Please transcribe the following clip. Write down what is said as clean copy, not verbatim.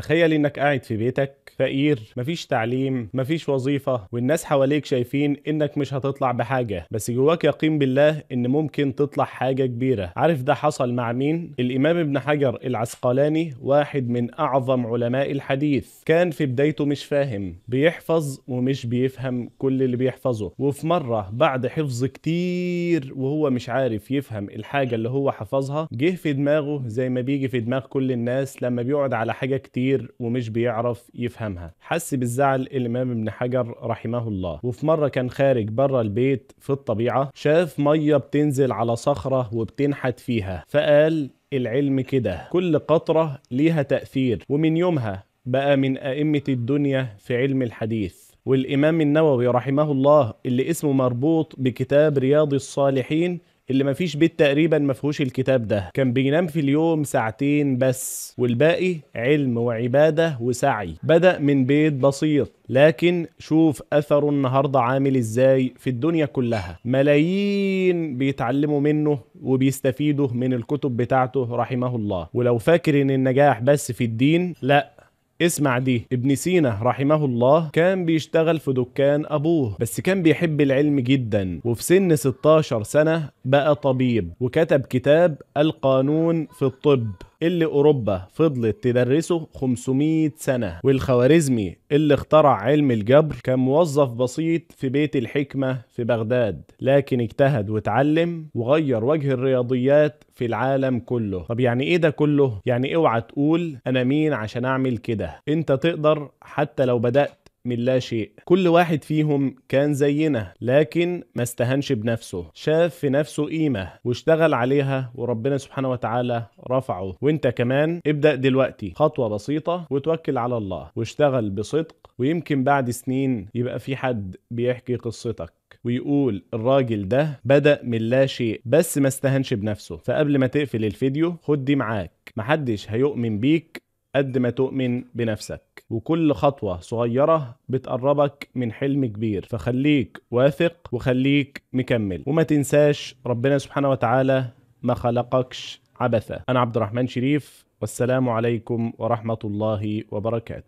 تخيل انك قاعد في بيتك فقير، مفيش تعليم، مفيش وظيفة، والناس حواليك شايفين انك مش هتطلع بحاجة، بس جواك يقين بالله ان ممكن تطلع حاجة كبيرة. عارف ده حصل مع مين؟ الامام ابن حجر العسقلاني، واحد من اعظم علماء الحديث. كان في بدايته مش فاهم، بيحفظ ومش بيفهم كل اللي بيحفظه، وفي مرة بعد حفظ كتير وهو مش عارف يفهم الحاجة اللي هو حفظها، جه في دماغه زي ما بيجي في دماغ كل الناس لما بيقعد على حاجة كتير ومش بيعرف يفهمها. حس بالزعل الإمام ابن حجر رحمه الله، وفي مرة كان خارج بره البيت في الطبيعة، شاف مية بتنزل على صخرة وبتنحت فيها، فقال العلم كده، كل قطرة ليها تأثير. ومن يومها بقى من أئمة الدنيا في علم الحديث. والإمام النووي رحمه الله اللي اسمه مربوط بكتاب رياض الصالحين، اللي مفيش بيت تقريبا مفهوش الكتاب ده، كان بينام في اليوم ساعتين بس، والباقي علم وعبادة وسعي. بدأ من بيت بسيط، لكن شوف أثره النهاردة عامل إزاي في الدنيا كلها. ملايين بيتعلموا منه وبيستفيدوا من الكتب بتاعته رحمه الله. ولو فاكر إن النجاح بس في الدين، لا، اسمع دي. ابن سينا رحمه الله كان بيشتغل في دكان أبوه، بس كان بيحب العلم جدا، وفي سن 16 سنة بقى طبيب، وكتب كتاب القانون في الطب اللي أوروبا فضلت تدرسه 500 سنة. والخوارزمي اللي اخترع علم الجبر كان موظف بسيط في بيت الحكمة في بغداد، لكن اجتهد واتعلم وغير وجه الرياضيات في العالم كله. طب يعني ايه ده كله؟ يعني اوعى تقول انا مين عشان اعمل كده. انت تقدر حتى لو بدأت من لا شيء. كل واحد فيهم كان زينا، لكن ما استهنش بنفسه، شاف في نفسه قيمة واشتغل عليها، وربنا سبحانه وتعالى رفعه. وانت كمان ابدأ دلوقتي خطوة بسيطة وتوكل على الله واشتغل بصدق، ويمكن بعد سنين يبقى في حد بيحكي قصتك ويقول الراجل ده بدأ من لا شيء بس ما استهنش بنفسه. فقبل ما تقفل الفيديو خد دي معاك، محدش هيؤمن بيك قد ما تؤمن بنفسك، وكل خطوة صغيرة بتقربك من حلم كبير. فخليك واثق وخليك مكمل، وما تنساش ربنا سبحانه وتعالى ما خلقكش عبثا. أنا عبد الرحمن شريف، والسلام عليكم ورحمة الله وبركاته.